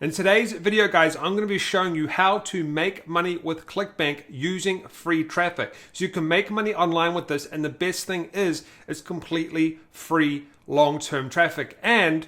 In today's video, guys, I'm going to be showing you how to make money with Clickbank using free traffic. So you can make money online with this, and the best thing is it's completely free long-term traffic, and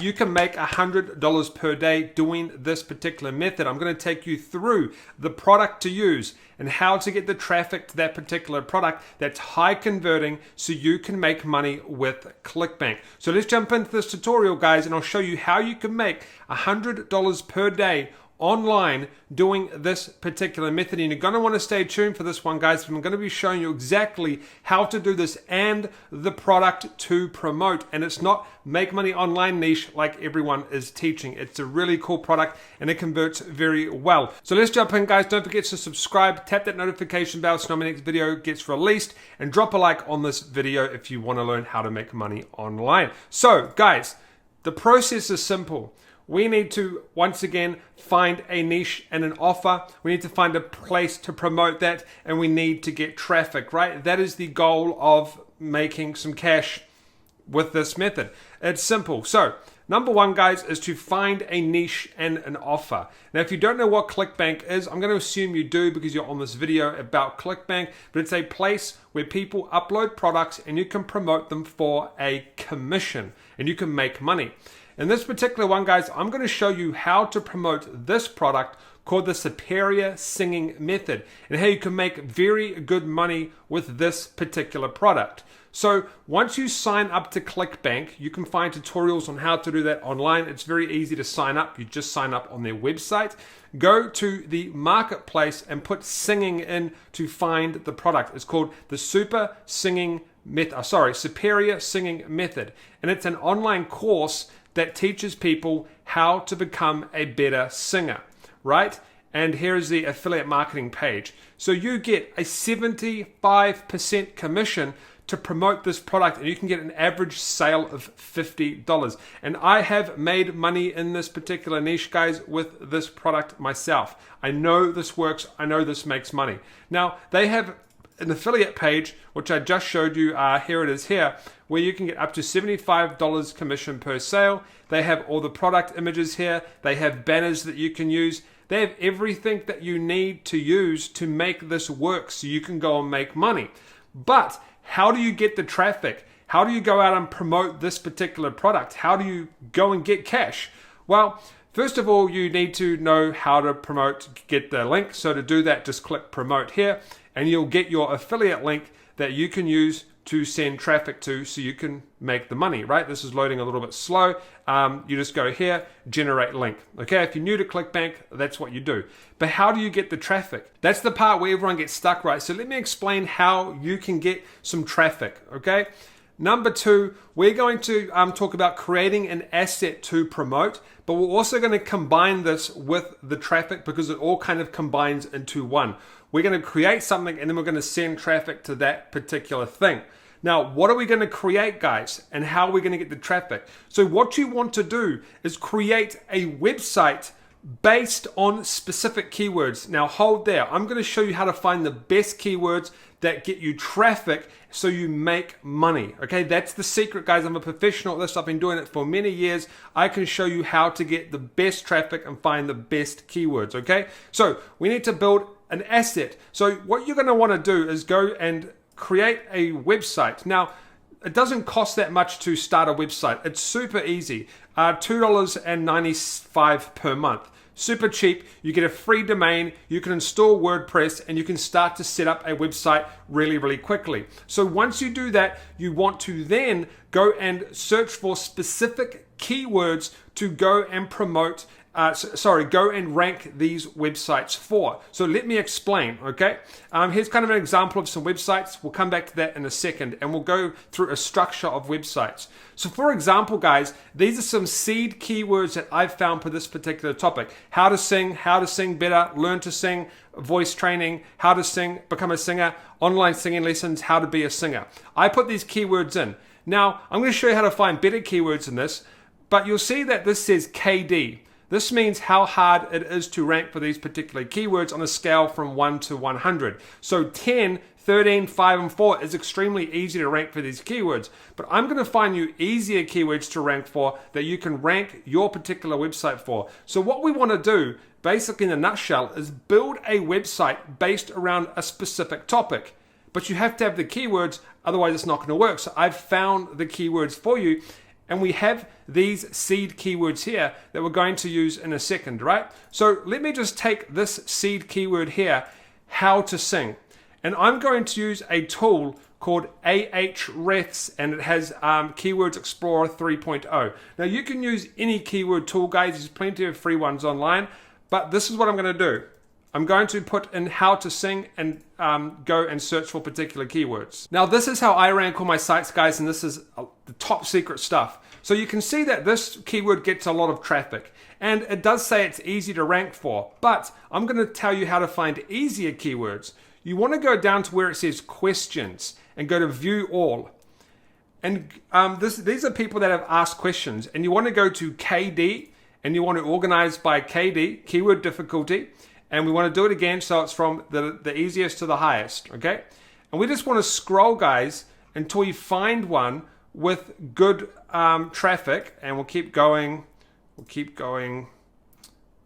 you can make $100 per day doing this particular method. I'm going to take you through the product to use and how to get the traffic to that particular product that's high converting so you can make money with Clickbank. So let's jump into this tutorial, guys, and I'll show you how you can make $100 per day online doing this particular method. And you're going to want to stay tuned for this one, guys. I'm going to be showing you exactly how to do this and the product to promote. And it's not make money online niche like everyone is teaching. It's a really cool product and it converts very well. So let's jump in, guys. Don't forget to subscribe, tap that notification bell so my next video gets released, and drop a like on this video if you want to learn how to make money online. So guys, the process is simple. We need to, once again, find a niche and an offer. We need to find a place to promote that, and we need to get traffic, right? That is the goal of making some cash with this method. It's simple. So, number one, guys, is to find a niche and an offer. Now, if you don't know what Clickbank is, I'm going to assume you do because you're on this video about Clickbank, but it's a place where people upload products and you can promote them for a commission and you can make money. In this particular one, guys, I'm going to show you how to promote this product called the Superior Singing Method and how you can make very good money with this particular product. So once you sign up to Clickbank, you can find tutorials on how to do that online. It's very easy to sign up. You just sign up on their website. Go to the marketplace and put singing in to find the product. It's called the Superior Singing Method. And it's an online course that teaches people how to become a better singer, right? And here is the affiliate marketing page. So you get a 75% commission to promote this product, and you can get an average sale of $50. And I have made money in this particular niche, guys, with this product myself. I know this works. I know this makes money. Now, they have an affiliate page, which I just showed you, here it is here, where you can get up to $75 commission per sale. They have all the product images here. They have banners that you can use. They have everything that you need to use to make this work so you can go and make money. But how do you get the traffic? How do you go out and promote this particular product? How do you go and get cash? Well, first of all, you need to know how to promote, get the link. So to do that, just click promote here and you'll get your affiliate link that you can use to send traffic to so you can make the money, right? This is loading a little bit slow. You just go here, generate link. Okay, if you're new to Clickbank, that's what you do. But how do you get the traffic? That's the part where everyone gets stuck, right? So let me explain how you can get some traffic, okay? Number two, we're going to talk about creating an asset to promote, but we're also going to combine this with the traffic because it all kind of combines into one. We're going to create something and then we're going to send traffic to that particular thing. Now, what are we going to create, guys, and how are we going to get the traffic? So what you want to do is create a website based on specific keywords. Now, hold there. I'm going to show you how to find the best keywords that get you traffic so you make money. Okay, that's the secret, guys. I'm a professional at this. I've been doing it for many years. I can show you how to get the best traffic and find the best keywords. Okay, so we need to build an asset. So what you're going to want to do is go and create a website. Now, it doesn't cost that much to start a website. It's super easy. $2.95 per month. Super cheap. You get a free domain. You can install WordPress and you can start to set up a website really, really quickly. So once you do that, you want to then go and search for specific keywords to go and promote go and rank these websites for. So let me explain, okay? Here's kind of an example of some websites. We'll come back to that in a second, and we'll go through a structure of websites. So for example, guys, these are some seed keywords that I've found for this particular topic. How to sing better, learn to sing, voice training, how to sing, become a singer, online singing lessons, how to be a singer. I put these keywords in. Now, I'm going to show you how to find better keywords in this, but you'll see that this says KD. This means how hard it is to rank for these particular keywords on a scale from 1 to 100. So 10, 13, 5, and 4 is extremely easy to rank for these keywords. But I'm going to find you easier keywords to rank for that you can rank your particular website for. So what we want to do, basically in a nutshell, is build a website based around a specific topic. But you have to have the keywords, otherwise it's not going to work. So I've found the keywords for you, and we have these seed keywords here that we're going to use in a second, right? So let me just take this seed keyword here, how to sing. And I'm going to use a tool called Ahrefs, and it has Keywords Explorer 3.0. Now you can use any keyword tool, guys. There's plenty of free ones online, but this is what I'm going to do. I'm going to put in how to sing and go and search for particular keywords. Now this is how I rank all my sites, guys, and this is the top secret stuff. So you can see that this keyword gets a lot of traffic, and it does say it's easy to rank for, but I'm going to tell you how to find easier keywords. You want to go down to where it says questions and go to view all. And these are people that have asked questions, and you want to go to KD, and you want to organize by KD, keyword difficulty, and we want to do it again so it's from the easiest to the highest, okay? And we just want to scroll, guys, until you find one with good traffic, and we'll keep going.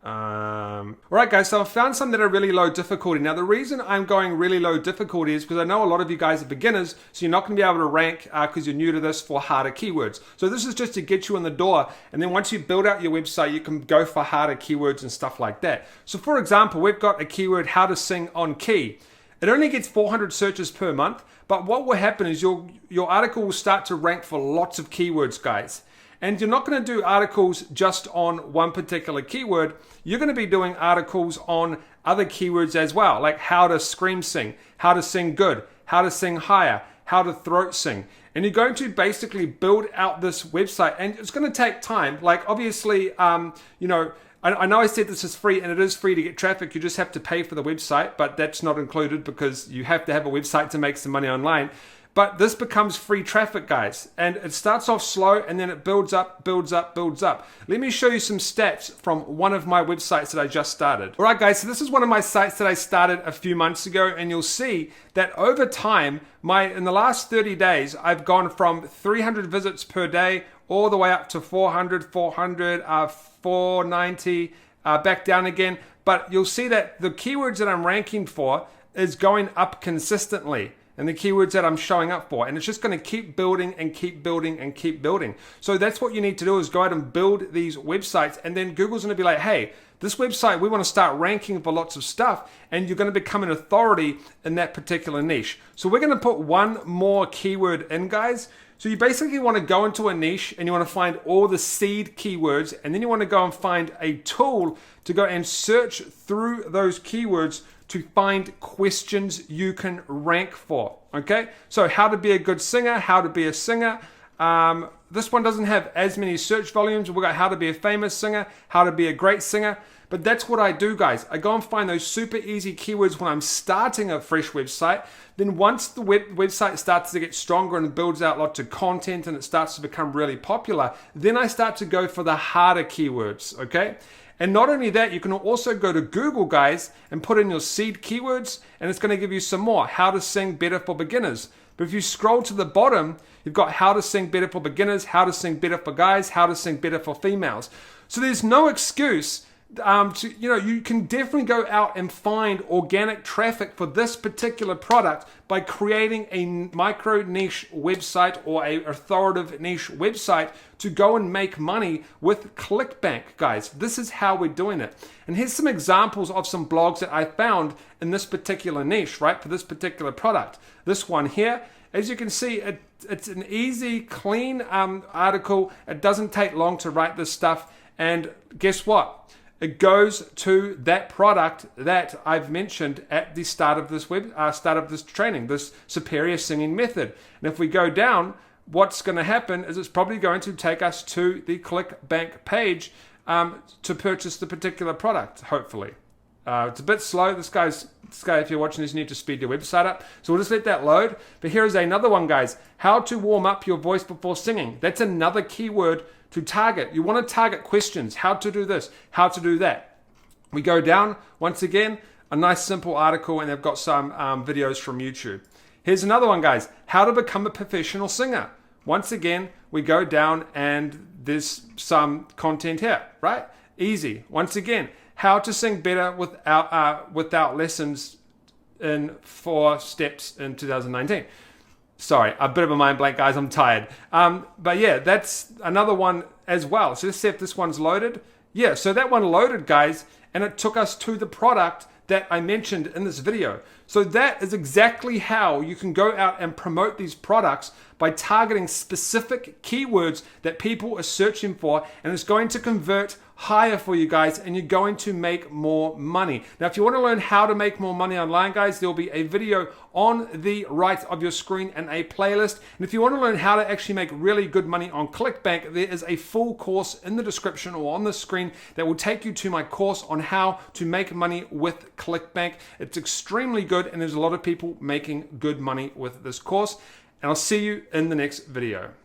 Alright guys, so I've found some that are really low difficulty. Now the reason I'm going really low difficulty is because I know a lot of you guys are beginners, so you're not going to be able to rank because you're new to this for harder keywords. So this is just to get you in the door, and then once you build out your website, you can go for harder keywords and stuff like that. So for example, we've got a keyword, how to sing on key. It only gets 400 searches per month, but what will happen is your article will start to rank for lots of keywords, guys. And you're not going to do articles just on one particular keyword. You're going to be doing articles on other keywords as well, like how to scream sing, how to sing good, how to sing higher, how to throat sing. And you're going to basically build out this website, and it's going to take time. Like obviously, I know I said this is free, and it is free to get traffic. You just have to pay for the website, but that's not included because you have to have a website to make some money online. But this becomes free traffic, guys, and it starts off slow and then it builds up, builds up, builds up. Let me show you some stats from one of my websites that I just started. All right, guys, so this is one of my sites that I started a few months ago, and you'll see that over time, in the last 30 days, I've gone from 300 visits per day all the way up to 400, 490, back down again. But you'll see that the keywords that I'm ranking for is going up consistently, and the keywords that I'm showing up for, and it's just going to keep building and keep building and keep building. So that's what you need to do, is go out and build these websites, and then Google's going to be like, hey, this website, we want to start ranking for lots of stuff, and you're going to become an authority in that particular niche. So we're going to put one more keyword in, guys. So you basically want to go into a niche, and you want to find all the seed keywords, and then you want to go and find a tool to go and search through those keywords to find questions you can rank for, okay? So how to be a good singer, how to be a singer. This one doesn't have as many search volumes. We've got how to be a famous singer, how to be a great singer. But that's what I do, guys. I go and find those super easy keywords when I'm starting a fresh website. Then once the website starts to get stronger and builds out lots of content and it starts to become really popular, then I start to go for the harder keywords, okay? And not only that, you can also go to Google, guys, and put in your seed keywords, and it's going to give you some more. How to sing better for beginners. But if you scroll to the bottom, you've got how to sing better for beginners, how to sing better for guys, how to sing better for females. So there's no excuse you can definitely go out and find organic traffic for this particular product by creating a micro niche website or a authoritative niche website to go and make money with Clickbank, guys. This is how we're doing it. And here's some examples of some blogs that I found in this particular niche, right, for this particular product. This one here, as you can see, it's an easy, clean article. It doesn't take long to write this stuff. And guess what? It goes to that product that I've mentioned at the start of this training, this superior singing method. And if we go down, what's going to happen is it's probably going to take us to the Clickbank page to purchase the particular product, hopefully. It's a bit slow. This guy, if you're watching this, you need to speed your website up. So we'll just let that load. But here is another one, guys. How to warm up your voice before singing. That's another keyword to target. You want to target questions. How to do this, how to do that. We go down once again. a nice simple article, and they've got some videos from YouTube. Here's another one, guys. How to become a professional singer. Once again, we go down and there's some content here, right? Easy. Once again, how to sing better without lessons in 4 steps in 2019. Sorry, a bit of a mind blank, guys. I'm tired. But yeah, that's another one as well. So let's see if this one's loaded. Yeah, so that one loaded, guys, and it took us to the product that I mentioned in this video. So that is exactly how you can go out and promote these products, by targeting specific keywords that people are searching for, and it's going to convert higher for you guys, and you're going to make more money. Now, if you want to learn how to make more money online, guys, there'll be a video on the right of your screen and a playlist. And if you want to learn how to actually make really good money on Clickbank, there is a full course in the description or on the screen that will take you to my course on how to make money with Clickbank. It's extremely good, and there's a lot of people making good money with this course. And I'll see you in the next video.